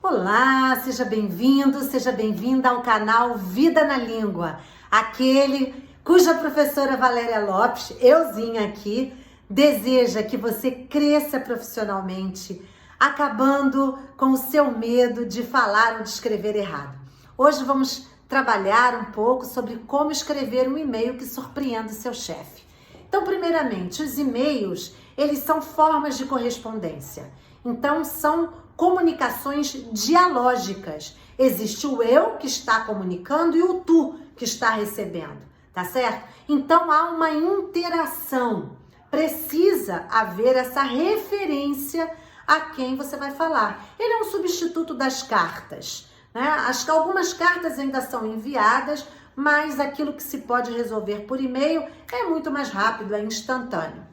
Olá, seja bem-vindo, seja bem-vinda ao canal Vida na Língua, aquele cuja professora Valéria Lopes, euzinha aqui, deseja que você cresça profissionalmente, acabando com o seu medo de falar ou de escrever errado. Hoje vamos trabalhar um pouco sobre como escrever um e-mail que surpreenda o seu chefe. Então, primeiramente, os e-mails, eles são formas de correspondência. Então, são comunicações dialógicas. Existe o eu que está comunicando e o tu que está recebendo, tá certo? Então, há uma interação. Precisa haver essa referência a quem você vai falar. Ele é um substituto das cartas, né? Algumas cartas ainda são enviadas, mas aquilo que se pode resolver por e-mail é muito mais rápido, é instantâneo.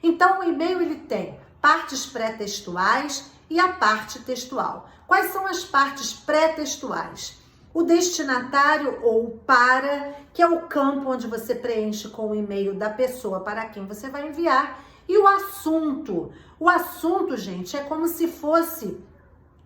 Então, o e-mail ele tem partes pré-textuais e a parte textual. Quais são as partes pré-textuais? O destinatário ou o para, que é o campo onde você preenche com o e-mail da pessoa para quem você vai enviar, e o assunto. O assunto, gente, é como se fosse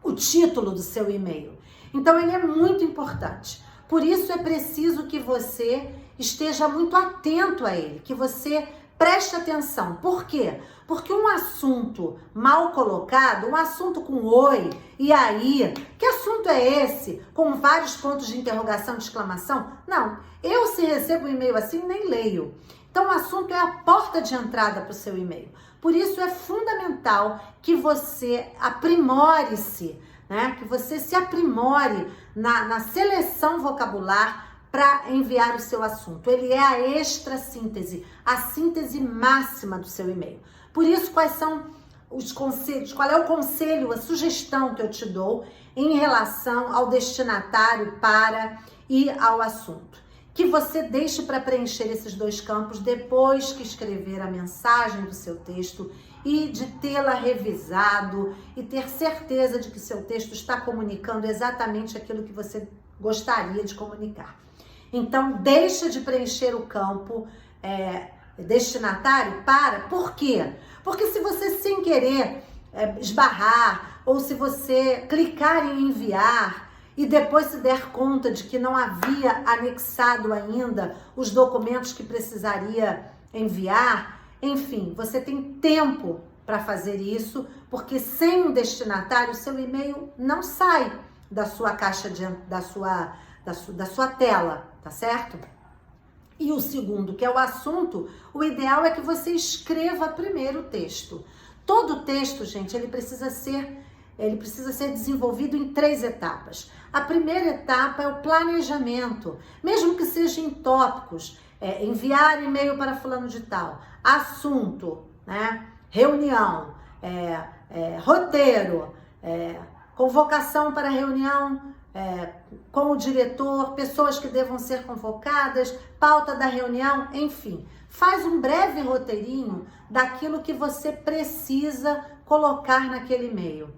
o título do seu e-mail. Então, ele é muito importante. Por isso, é preciso que você esteja muito atento a ele, que você preste atenção. Por quê? Porque um assunto mal colocado, um assunto com oi, e aí, que assunto é esse? Com vários pontos de interrogação, de exclamação? Não, eu se recebo um e-mail assim, nem leio. Então, o assunto é a porta de entrada para o seu e-mail. Por isso, é fundamental que você aprimore-se, né? Que você se aprimore na seleção vocabular para enviar o seu assunto. Ele é a extra síntese, a síntese máxima do seu e-mail. Por isso, quais são os conselhos, qual é o conselho, a sugestão que eu te dou em relação ao destinatário para e ao assunto? Que você deixe para preencher esses dois campos depois que escrever a mensagem do seu texto e de tê-la revisado e ter certeza de que seu texto está comunicando exatamente aquilo que você gostaria de comunicar. Então, deixa de preencher o campo destinatário para. Por quê? Porque se você sem querer esbarrar ou se você clicar em enviar e depois se der conta de que não havia anexado ainda os documentos que precisaria enviar, enfim, você tem tempo para fazer isso, porque sem um destinatário, seu e-mail não sai da sua caixa, da sua tela, tá certo? E o segundo, que é o assunto, o ideal é que você escreva primeiro o texto. Todo texto, gente, ele precisa ser desenvolvido em 3 etapas. A primeira etapa é o planejamento, mesmo que seja em tópicos, enviar e-mail para fulano de tal, assunto, né? Reunião, roteiro, convocação para reunião com o diretor, pessoas que devam ser convocadas, pauta da reunião, enfim. Faz um breve roteirinho daquilo que você precisa colocar naquele e-mail.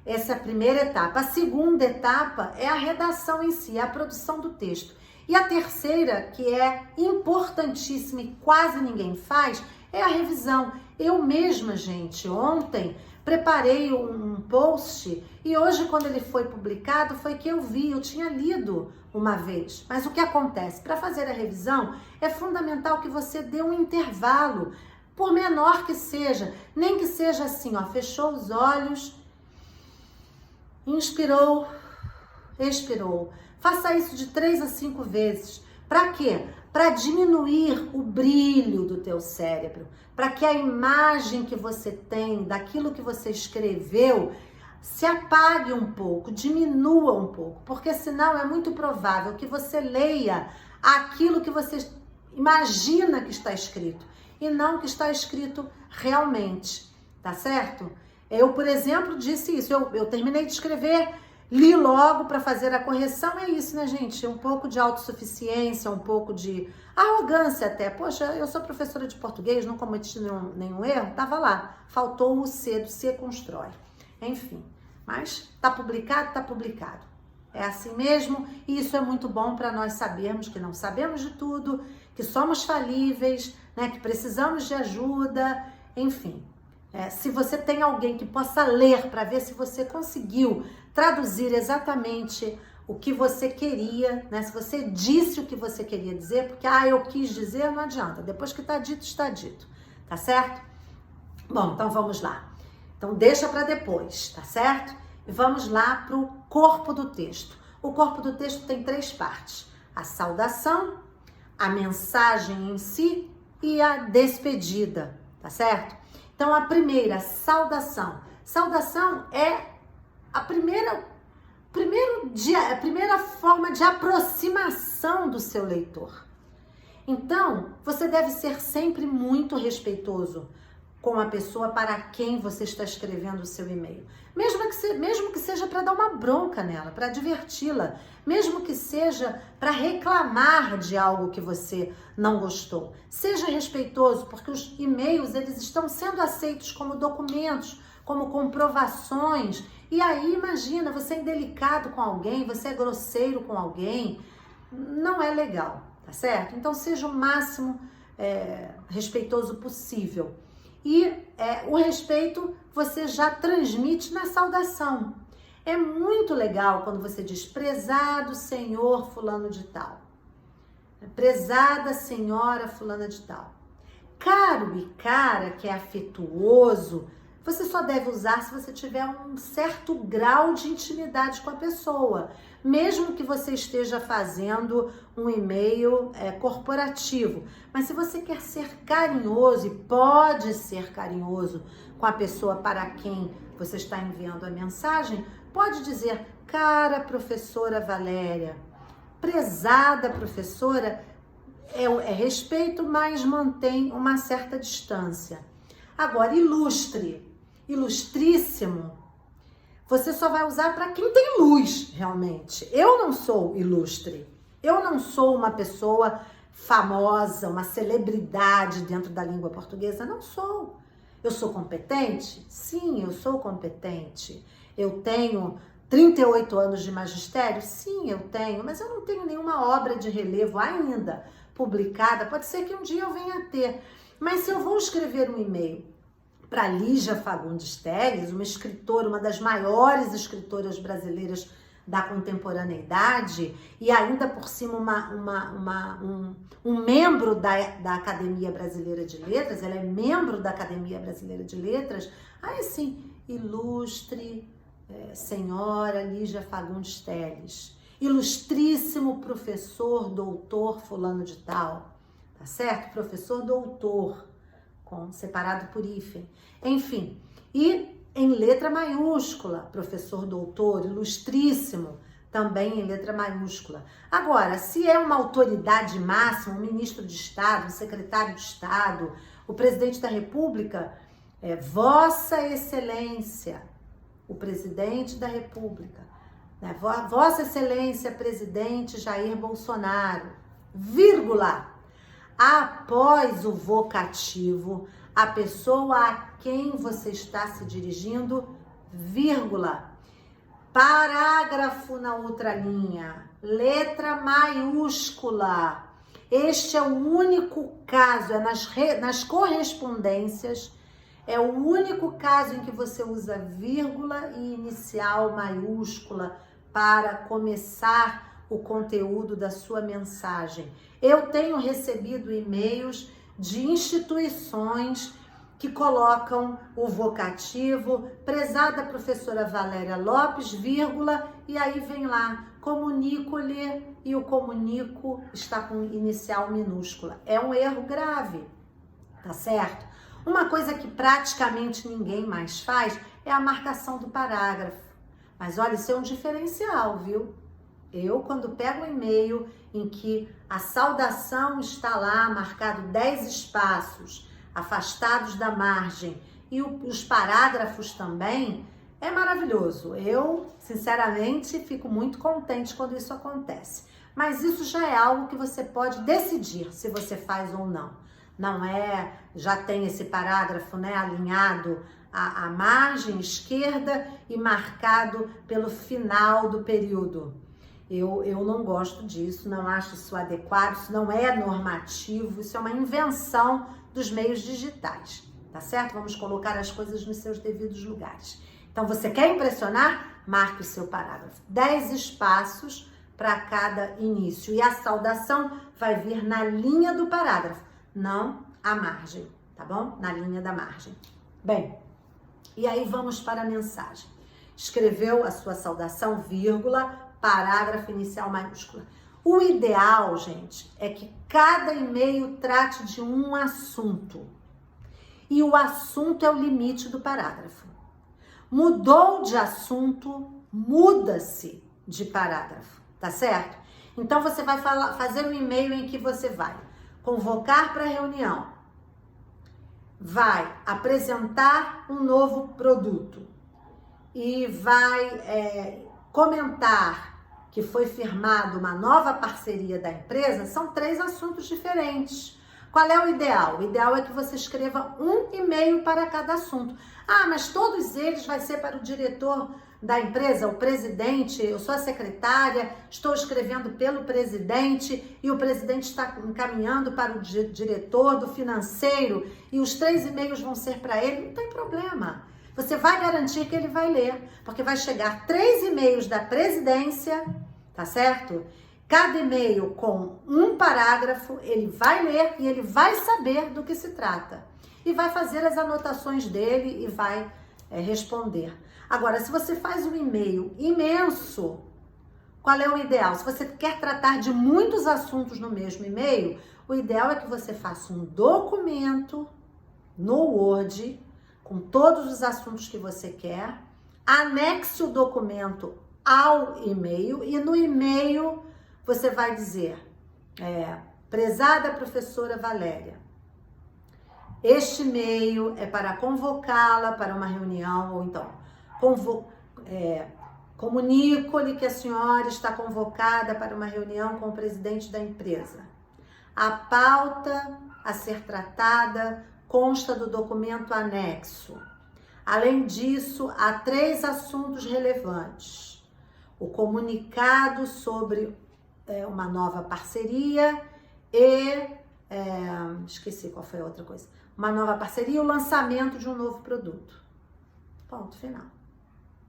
Essa é a primeira etapa. A segunda etapa é a redação em si, a produção do texto. E a terceira, que é importantíssima e quase ninguém faz, é a revisão. Eu mesma, gente, ontem preparei um post e hoje, quando ele foi publicado, foi que eu vi, eu tinha lido uma vez. Mas o que acontece? Para fazer a revisão, é fundamental que você dê um intervalo, por menor que seja, nem que seja assim, ó, fechou os olhos, inspirou, expirou. Faça isso de 3 a 5 vezes. Para quê? Para diminuir o brilho do teu cérebro, para que a imagem que você tem daquilo que você escreveu se apague um pouco, diminua um pouco, porque senão é muito provável que você leia aquilo que você imagina que está escrito e não que está escrito realmente, tá certo? Eu, por exemplo, disse isso, eu terminei de escrever, li logo para fazer a correção, é isso, né, gente? Um pouco de autossuficiência, um pouco de arrogância até. Poxa, eu sou professora de português, não cometi nenhum erro, tava lá. Faltou o C, do C constrói. Enfim, mas tá publicado, tá publicado. É assim mesmo, e isso é muito bom para nós sabermos que não sabemos de tudo, que somos falíveis, né, que precisamos de ajuda, enfim. Se você tem alguém que possa ler para ver se você conseguiu traduzir exatamente o que você queria, né? Se você disse o que você queria dizer, porque eu quis dizer, não adianta. Depois que está dito, está dito. Tá certo? Bom, então vamos lá. Então deixa para depois, tá certo? E vamos lá para o corpo do texto. O corpo do texto tem 3 partes: a saudação, a mensagem em si e a despedida, tá certo? Então a primeira, saudação. Saudação é a primeira forma de aproximação do seu leitor. Então, você deve ser sempre muito respeitoso com a pessoa para quem você está escrevendo o seu e-mail. Mesmo que seja para dar uma bronca nela, para diverti-la, mesmo que seja para reclamar de algo que você não gostou. Seja respeitoso, porque os e-mails eles estão sendo aceitos como documentos, como comprovações. E aí, imagina, você é indelicado com alguém, você é grosseiro com alguém, não é legal, tá certo? Então, seja o máximo respeitoso possível. E o respeito você já transmite na saudação. É muito legal quando você diz: prezado senhor fulano de tal, prezada senhora fulana de tal. Caro e cara, que é afetuoso, você só deve usar se você tiver um certo grau de intimidade com a pessoa, mesmo que você esteja fazendo um e-mail corporativo. Mas se você quer ser carinhoso, e pode ser carinhoso com a pessoa para quem você está enviando a mensagem, pode dizer: cara professora Valéria, prezada professora, é respeito, mas mantém uma certa distância. Agora, ilustre, ilustríssimo, você só vai usar para quem tem luz, realmente. Eu não sou ilustre. Eu não sou uma pessoa famosa, uma celebridade dentro da língua portuguesa. Não sou. Eu sou competente? Sim, eu sou competente. Eu tenho 38 anos de magistério? Sim, eu tenho. Mas eu não tenho nenhuma obra de relevo ainda publicada. Pode ser que um dia eu venha a ter. Mas se eu vou escrever um e-mail para Lígia Fagundes Telles, uma escritora, uma das maiores escritoras brasileiras da contemporaneidade, e ainda por cima um membro da Academia Brasileira de Letras, ela é membro da Academia Brasileira de Letras, aí sim, ilustre senhora Lígia Fagundes Telles, ilustríssimo professor, doutor fulano de tal, tá certo? Professor doutor, separado por hífen, enfim, e em letra maiúscula, professor doutor, ilustríssimo, também em letra maiúscula. Agora, se é uma autoridade máxima, um ministro de Estado, um secretário de Estado, o presidente da República, Vossa Excelência, o presidente da República, né? Vossa Excelência, presidente Jair Bolsonaro, vírgula, após o vocativo, a pessoa a quem você está se dirigindo, vírgula, parágrafo na outra linha, letra maiúscula. Este é o único caso, nas correspondências, é o único caso em que você usa vírgula e inicial maiúscula para começar o conteúdo da sua mensagem. Eu tenho recebido e-mails de instituições que colocam o vocativo, prezada professora Valéria Lopes, vírgula, e aí vem lá, comunico-lhe, e o comunico está com inicial minúscula. É um erro grave, tá certo? Uma coisa que praticamente ninguém mais faz é a marcação do parágrafo. Mas olha, isso é um diferencial, viu? Eu, quando pego um e-mail em que a saudação está lá, marcado 10 espaços, afastados da margem, e os parágrafos também, é maravilhoso. Eu, sinceramente, fico muito contente quando isso acontece. Mas isso já é algo que você pode decidir se você faz ou não. Não é, já tem esse parágrafo, né, alinhado à margem esquerda e marcado pelo final do período. Eu não gosto disso, não acho isso adequado, isso não é normativo, isso é uma invenção dos meios digitais, tá certo? Vamos colocar as coisas nos seus devidos lugares. Então, você quer impressionar? Marque o seu parágrafo. 10 espaços para cada início. E a saudação vai vir na linha do parágrafo, não à margem, tá bom? Na linha da margem. Bem, e aí vamos para a mensagem. Escreveu a sua saudação, vírgula, parágrafo inicial maiúscula. O ideal, gente, é que cada e-mail trate de um assunto. E o assunto é o limite do parágrafo. Mudou de assunto, muda-se de parágrafo, tá certo? Então você vai fazer um e-mail em que você vai convocar para reunião, vai apresentar um novo produto e vai comentar que foi firmada uma nova parceria da empresa. São 3 assuntos diferentes. Qual é o ideal? O ideal é que você escreva um e-mail para cada assunto. Ah, mas todos eles vai ser para o diretor da empresa, o presidente, eu sou a secretária, estou escrevendo pelo presidente e o presidente está encaminhando para o diretor do financeiro e os 3 e-mails vão ser para ele. Não tem problema. Você vai garantir que ele vai ler, porque vai chegar 3 e-mails da presidência, tá certo? Cada e-mail com um parágrafo, ele vai ler e ele vai saber do que se trata. E vai fazer as anotações dele e vai responder. Agora, se você faz um e-mail imenso, qual é o ideal? Se você quer tratar de muitos assuntos no mesmo e-mail, o ideal é que você faça um documento no Word, com todos os assuntos que você quer, anexe o documento ao e-mail e no e-mail você vai dizer, prezada professora Valéria, este e-mail é para convocá-la para uma reunião, ou então, comunico-lhe que a senhora está convocada para uma reunião com o presidente da empresa. A pauta a ser tratada consta do documento anexo. Além disso, há 3 assuntos relevantes. O comunicado sobre uma nova parceria e... esqueci qual foi a outra coisa. Uma nova parceria e o lançamento de um novo produto. Ponto final.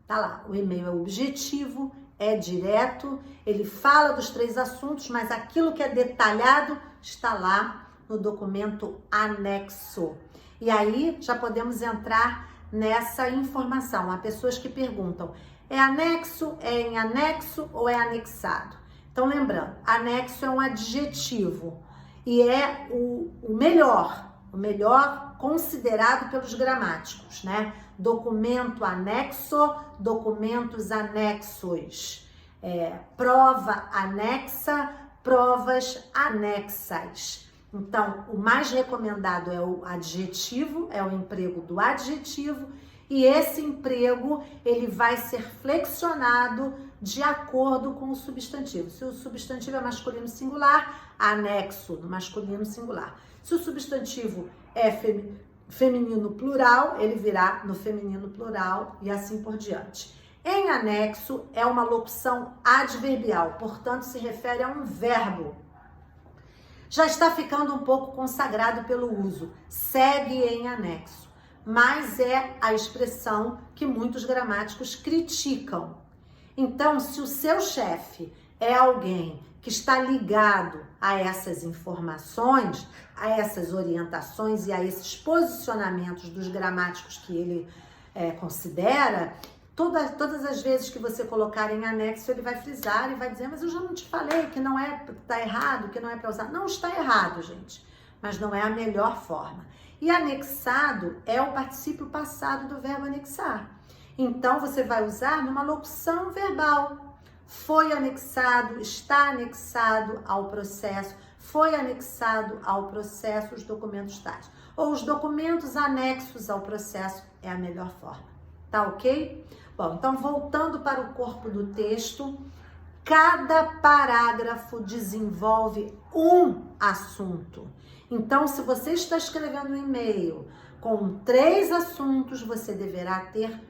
Tá lá, o e-mail é objetivo, é direto, ele fala dos 3 assuntos, mas aquilo que é detalhado está lá no documento anexo. E aí já podemos entrar nessa informação. Há pessoas que perguntam, é anexo, é em anexo ou é anexado? Então lembrando, anexo é um adjetivo e é o melhor considerado pelos gramáticos, né? Documento anexo, documentos anexos, prova anexa, provas anexas. Então, o mais recomendado é o adjetivo, é o emprego do adjetivo, e esse emprego, ele vai ser flexionado de acordo com o substantivo. Se o substantivo é masculino singular, anexo no masculino singular. Se o substantivo é feminino plural, ele virá no feminino plural e assim por diante. Em anexo é uma locução adverbial, portanto se refere a um verbo. Já está ficando um pouco consagrado pelo uso, segue em anexo, mas é a expressão que muitos gramáticos criticam. Então, se o seu chefe é alguém que está ligado a essas informações, a essas orientações e a esses posicionamentos dos gramáticos que ele considera, todas as vezes que você colocar em anexo, ele vai frisar e vai dizer, mas eu já não te falei que não é, tá errado, que não é para usar. Não está errado, gente, mas não é a melhor forma. E anexado é o particípio passado do verbo anexar. Então, você vai usar numa locução verbal. Foi anexado, está anexado ao processo, foi anexado ao processo os documentos tais. Ou os documentos anexos ao processo é a melhor forma. Tá ok? Bom, então voltando para o corpo do texto, cada parágrafo desenvolve um assunto. Então, se você está escrevendo um e-mail com 3 assuntos, você deverá ter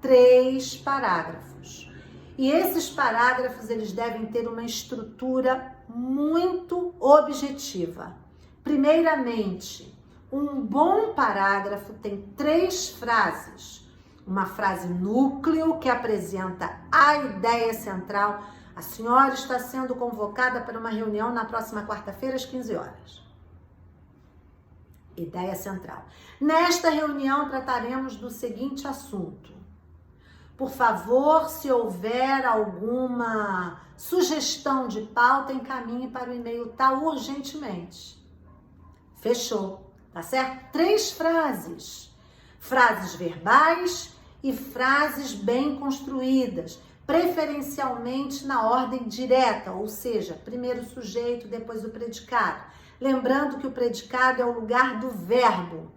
3 parágrafos. E esses parágrafos, eles devem ter uma estrutura muito objetiva. Primeiramente, Um bom parágrafo tem 3 frases. Uma frase núcleo, que apresenta a ideia central. A senhora está sendo convocada para uma reunião na próxima quarta-feira, às 15 horas. Ideia central. Nesta reunião trataremos do seguinte assunto. Por favor, se houver alguma sugestão de pauta, encaminhe para o e-mail tal urgentemente. Fechou, tá certo? 3 frases. Frases verbais e frases bem construídas, preferencialmente na ordem direta, ou seja, primeiro o sujeito, depois o predicado. Lembrando que o predicado é o lugar do verbo.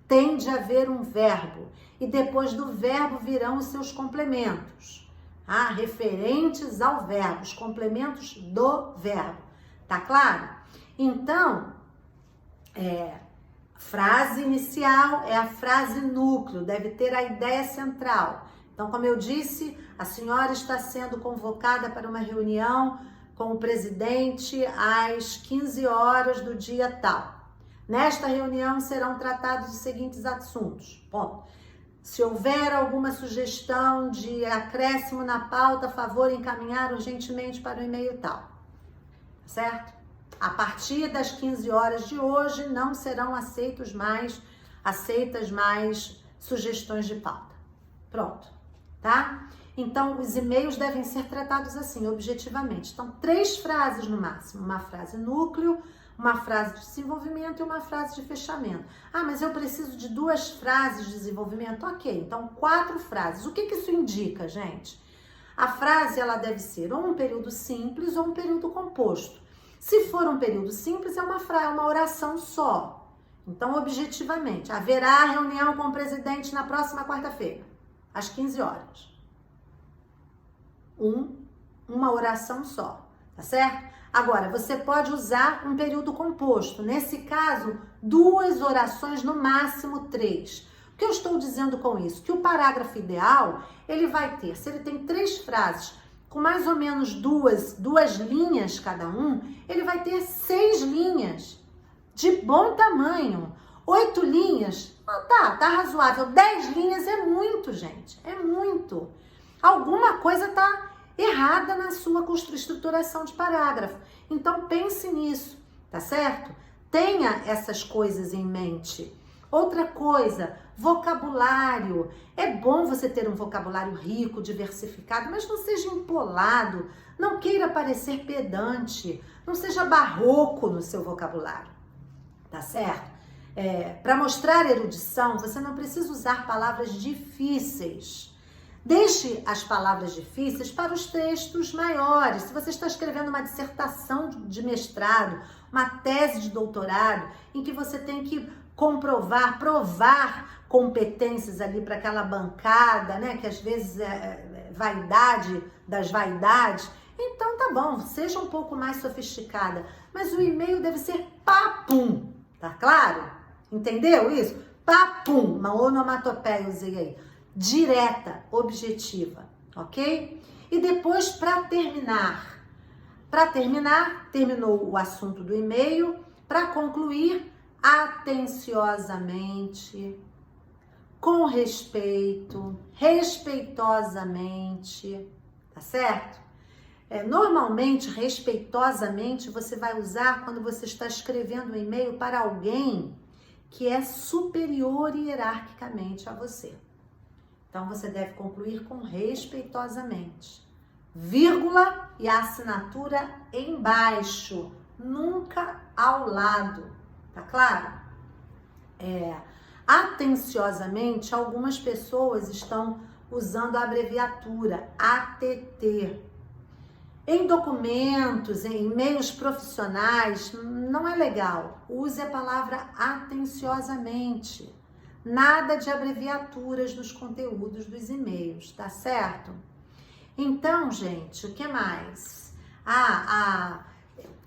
Tem de haver um verbo. E depois do verbo virão os seus complementos, tá? Referentes ao verbo, os complementos do verbo. Tá claro? Então, frase inicial é a frase núcleo, deve ter a ideia central. Então, como eu disse, a senhora está sendo convocada para uma reunião com o presidente às 15 horas do dia tal. Nesta reunião serão tratados os seguintes assuntos. Ponto. Se houver alguma sugestão de acréscimo na pauta, a favor encaminhar urgentemente para o e-mail tal. Certo? A partir das 15 horas de hoje não serão aceitas mais sugestões de pauta. Pronto, tá? Então, os e-mails devem ser tratados assim, objetivamente. Então, 3 frases no máximo. Uma frase núcleo, uma frase de desenvolvimento e uma frase de fechamento. Ah, mas eu preciso de 2 frases de desenvolvimento? Ok, então 4 frases. O que isso indica, gente? A frase, ela deve ser ou um período simples ou um período composto. Se for um período simples, é uma oração só. Então, objetivamente, haverá reunião com o presidente na próxima quarta-feira, às 15 horas. Uma oração só, tá certo? Agora, você pode usar um período composto. Nesse caso, 2 orações, no máximo 3. O que eu estou dizendo com isso? Que o parágrafo ideal, ele vai ter, se ele tem 3 frases, com mais ou menos duas linhas cada um, ele vai ter 6 linhas de bom tamanho. 8 linhas, tá razoável. 10 linhas é muito, gente, é muito. Alguma coisa tá errada na sua estruturação de parágrafo. Então, pense nisso, tá certo? Tenha essas coisas em mente. Outra coisa, vocabulário. É bom você ter um vocabulário rico, diversificado, mas não seja empolado, não queira parecer pedante, não seja barroco no seu vocabulário, tá certo? Para mostrar erudição, você não precisa usar palavras difíceis. Deixe as palavras difíceis para os textos maiores. Se você está escrevendo uma dissertação de mestrado, uma tese de doutorado, em que você tem que provar competências ali para aquela bancada, né? Que às vezes é vaidade das vaidades. Então tá bom, seja um pouco mais sofisticada. Mas o e-mail deve ser papum, tá claro? Entendeu isso? Papum, uma onomatopeia usei aí. Direta, objetiva, ok? E depois, para terminar, terminou o assunto do e-mail, para concluir, atenciosamente, com respeito, respeitosamente, tá certo? Normalmente, respeitosamente, você vai usar quando você está escrevendo um e-mail para alguém que é superior hierarquicamente a você. Então, você deve concluir com respeitosamente. Vírgula e a assinatura embaixo, nunca ao lado, tá claro? Atenciosamente, algumas pessoas estão usando a abreviatura ATT. Em documentos, em e-mails profissionais, não é legal. Use a palavra atenciosamente. Nada de abreviaturas nos conteúdos dos e-mails, tá certo? Então, gente, o que mais?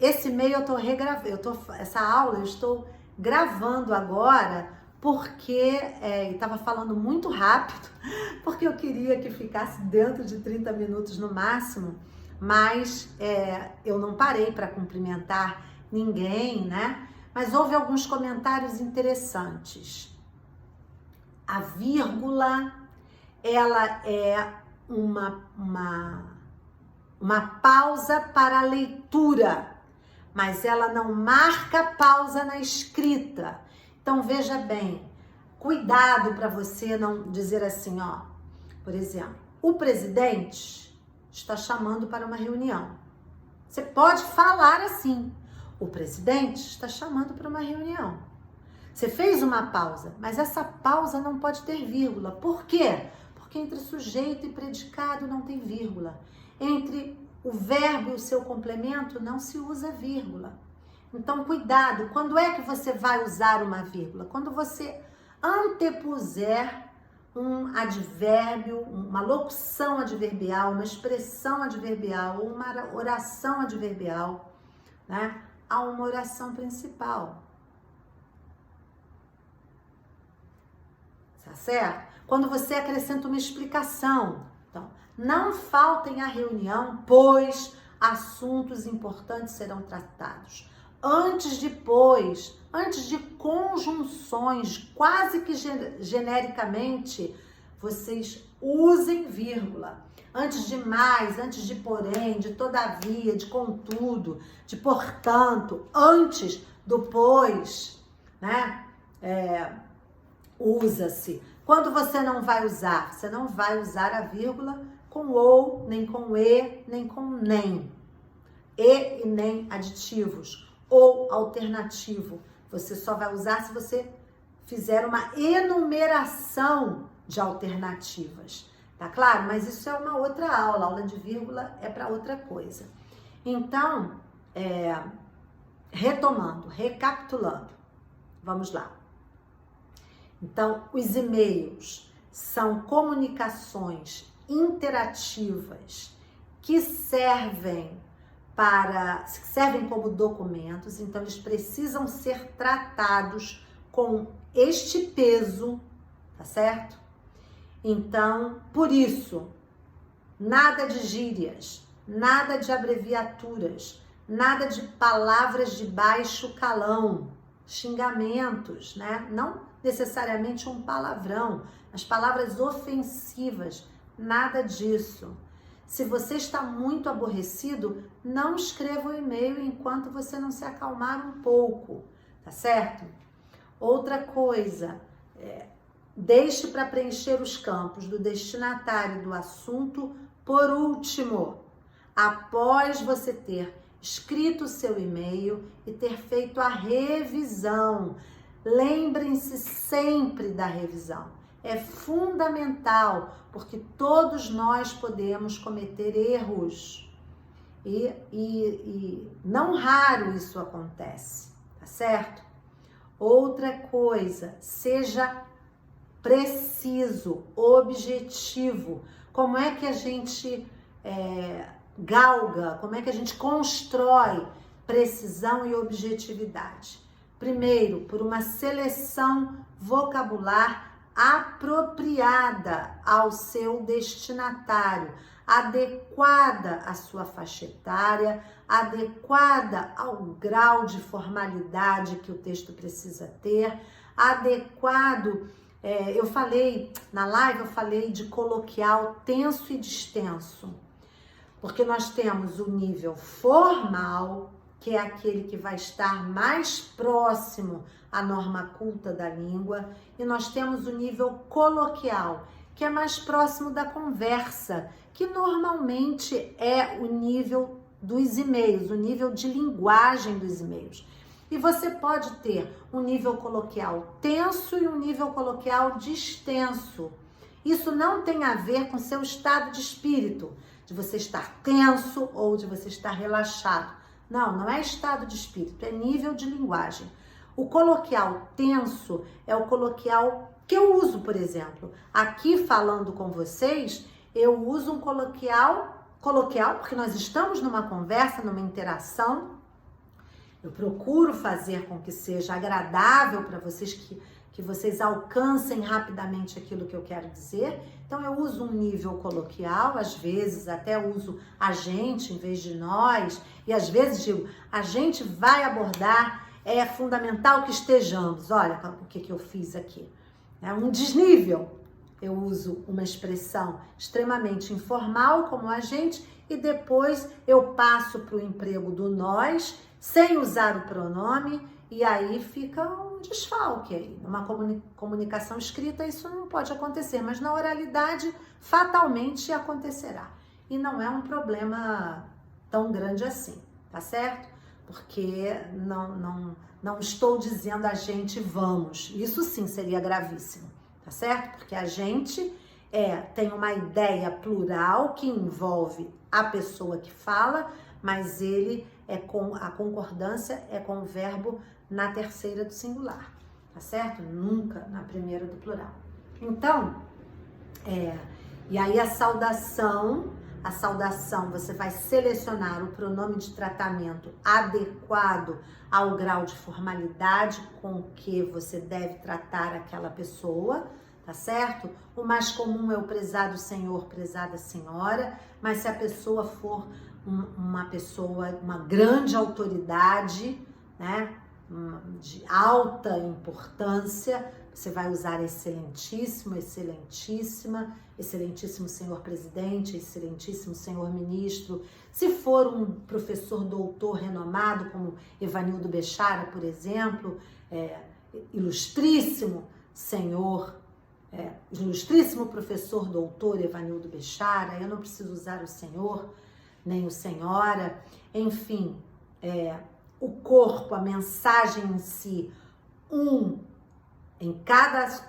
Esse e-mail eu tô regravando, essa aula eu estou gravando agora porque estava falando muito rápido, porque eu queria que ficasse dentro de 30 minutos no máximo, mas eu não parei para cumprimentar ninguém, né? Mas houve alguns comentários interessantes. A vírgula, ela é uma pausa para a leitura, mas ela não marca pausa na escrita. Então, veja bem, cuidado para você não dizer assim, ó, por exemplo, o presidente está chamando para uma reunião. Você pode falar assim, o presidente está chamando para uma reunião. Você fez uma pausa, mas essa pausa não pode ter vírgula. Por quê? Porque entre sujeito e predicado não tem vírgula. Entre o verbo e o seu complemento não se usa vírgula. Então, cuidado, quando é que você vai usar uma vírgula? Quando você antepuser um advérbio, uma locução adverbial, uma expressão adverbial, ou uma oração adverbial, né, a uma oração principal. Tá certo? Quando você acrescenta uma explicação. Então, não faltem à reunião, pois assuntos importantes serão tratados. Antes de conjunções, quase que genericamente, vocês usem vírgula. Antes de mais, antes de porém, de todavia, de contudo, de portanto, antes do pois, né? Usa-se. Quando você não vai usar? Você não vai usar a vírgula com ou, nem com e, nem com nem. E nem aditivos. Ou alternativo. Você só vai usar se você fizer uma enumeração de alternativas. Tá claro? Mas isso é uma outra aula. A aula de vírgula é para outra coisa. Então, retomando, recapitulando. Vamos lá. Então, os e-mails são comunicações interativas que servem como documentos, então eles precisam ser tratados com este peso, tá certo? Então, por isso, nada de gírias, nada de abreviaturas, nada de palavras de baixo calão, xingamentos, né? Não necessariamente um palavrão, mas palavras ofensivas, nada disso. Se você está muito aborrecido, não escreva o e-mail enquanto você não se acalmar um pouco, tá certo? Outra coisa, deixe para preencher os campos do destinatário do assunto por último, após você ter escrito o seu e-mail e ter feito a revisão. Lembrem-se sempre da revisão. É fundamental, porque todos nós podemos cometer erros. E não raro isso acontece, tá certo? Outra coisa, seja preciso, objetivo. Como é que a gente galga, como é que a gente constrói precisão e objetividade? Primeiro, por uma seleção vocabular apropriada ao seu destinatário, adequada à sua faixa etária, adequada ao grau de formalidade que o texto precisa ter, adequado, eu falei, na live eu falei de coloquial tenso e distenso, porque nós temos o nível formal, que é aquele que vai estar mais próximo à norma culta da língua, e nós temos o nível coloquial, que é mais próximo da conversa, que normalmente é o nível dos e-mails, o nível de linguagem dos e-mails. E você pode ter um nível coloquial tenso e um nível coloquial distenso. Isso não tem a ver com seu estado de espírito, de você estar tenso ou de você estar relaxado. Não, não é estado de espírito, é nível de linguagem. O coloquial tenso é o coloquial que eu uso, por exemplo. Aqui falando com vocês, eu uso um coloquial porque nós estamos numa conversa, numa interação. Eu procuro fazer com que seja agradável para vocês, que vocês alcancem rapidamente aquilo que eu quero dizer. Então eu uso um nível coloquial, às vezes até uso a gente em vez de nós, e às vezes digo, a gente vai abordar é fundamental que estejamos. Olha o que eu fiz aqui. É um desnível. Eu uso uma expressão extremamente informal como agente e depois eu passo para o emprego do nós sem usar o pronome e aí fica um desfalque aí. Numa comunicação escrita isso não pode acontecer, mas na oralidade fatalmente acontecerá. E não é um problema tão grande assim, tá certo? Porque não estou dizendo a gente vamos. Isso sim seria gravíssimo, tá certo? Porque a gente tem uma ideia plural que envolve a pessoa que fala, mas ele a concordância é com o verbo na terceira do singular, tá certo? Nunca na primeira do plural. Então, e aí a saudação você vai selecionar o pronome de tratamento adequado ao grau de formalidade com que você deve tratar aquela pessoa, tá certo? O mais comum é o prezado senhor, prezada senhora, mas se a pessoa for uma grande autoridade, né, de alta importância, você vai usar excelentíssimo, excelentíssima, excelentíssimo senhor presidente, excelentíssimo senhor ministro. Se for um professor doutor renomado, como Evanildo Bechara, por exemplo, ilustríssimo senhor, ilustríssimo professor doutor Evanildo Bechara, eu não preciso usar o senhor, nem o senhora, enfim, o corpo, a mensagem em si,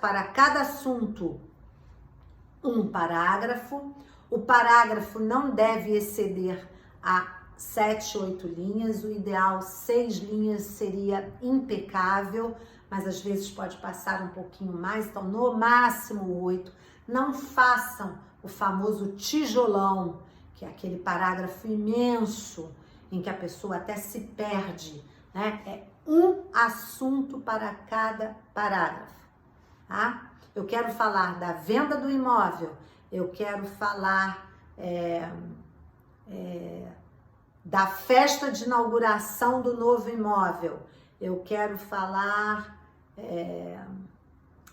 para cada assunto, um parágrafo. O parágrafo não deve exceder a 7, 8 linhas, o ideal 6 linhas seria impecável, mas às vezes pode passar um pouquinho mais, então no máximo 8. Não façam o famoso tijolão, que é aquele parágrafo imenso, em que a pessoa até se perde, né? É um assunto para cada parágrafo, tá? Eu quero falar da venda do imóvel, eu quero falar da festa de inauguração do novo imóvel, eu quero falar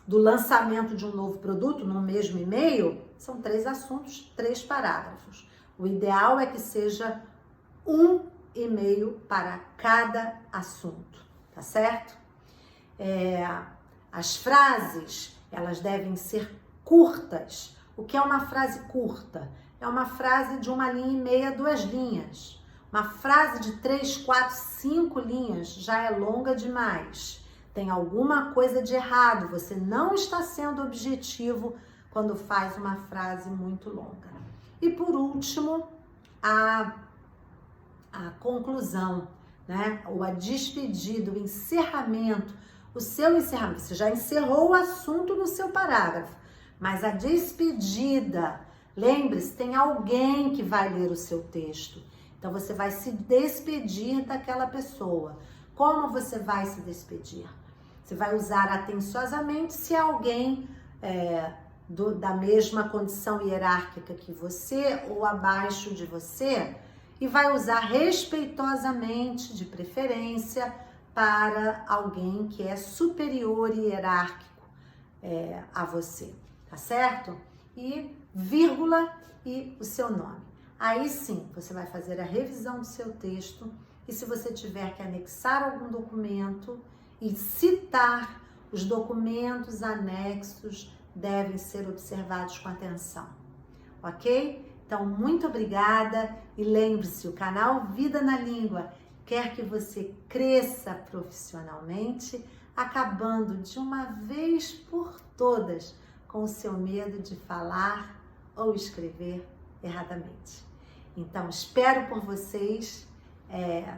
do lançamento de um novo produto no mesmo e-mail. São 3 assuntos, 3 parágrafos. O ideal é que seja um e-mail para cada assunto, tá certo? As frases, elas devem ser curtas. O que é uma frase curta? É uma frase de 1 linha e meia, 2 linhas. Uma frase de 3, 4, 5 linhas já é longa demais. Tem alguma coisa de errado, você não está sendo objetivo quando faz uma frase muito longa. E por último, a conclusão, né? Ou a despedida, o encerramento. O seu encerramento, você já encerrou o assunto no seu parágrafo, mas a despedida, lembre-se, tem alguém que vai ler o seu texto. Então você vai se despedir daquela pessoa. Como você vai se despedir? Você vai usar atenciosamente se alguém da mesma condição hierárquica que você ou abaixo de você, e vai usar respeitosamente, de preferência, para alguém que é superior e hierárquico a você, tá certo? E vírgula e o seu nome. Aí sim, você vai fazer a revisão do seu texto e se você tiver que anexar algum documento e citar, os documentos anexos devem ser observados com atenção, ok? Então, muito obrigada e lembre-se, o canal Vida na Língua quer que você cresça profissionalmente, acabando de uma vez por todas com o seu medo de falar ou escrever erradamente. Então, espero por vocês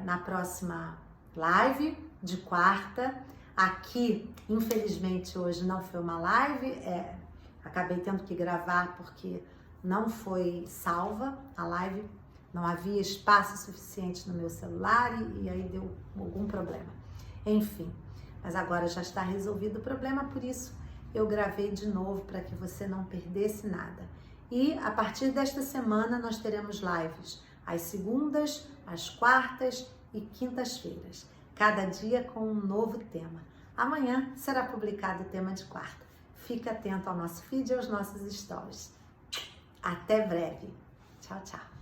na próxima live de quarta. Aqui, infelizmente, hoje não foi uma live, acabei tendo que gravar porque não foi salva a live, não havia espaço suficiente no meu celular e aí deu algum problema. Enfim, mas agora já está resolvido o problema, por isso eu gravei de novo para que você não perdesse nada. E a partir desta semana nós teremos lives às segundas, às quartas e quintas-feiras. cada dia com um novo tema. Amanhã será publicado o tema de quarta. Fica atento ao nosso feed e aos nossos stories. Até breve. Tchau, tchau.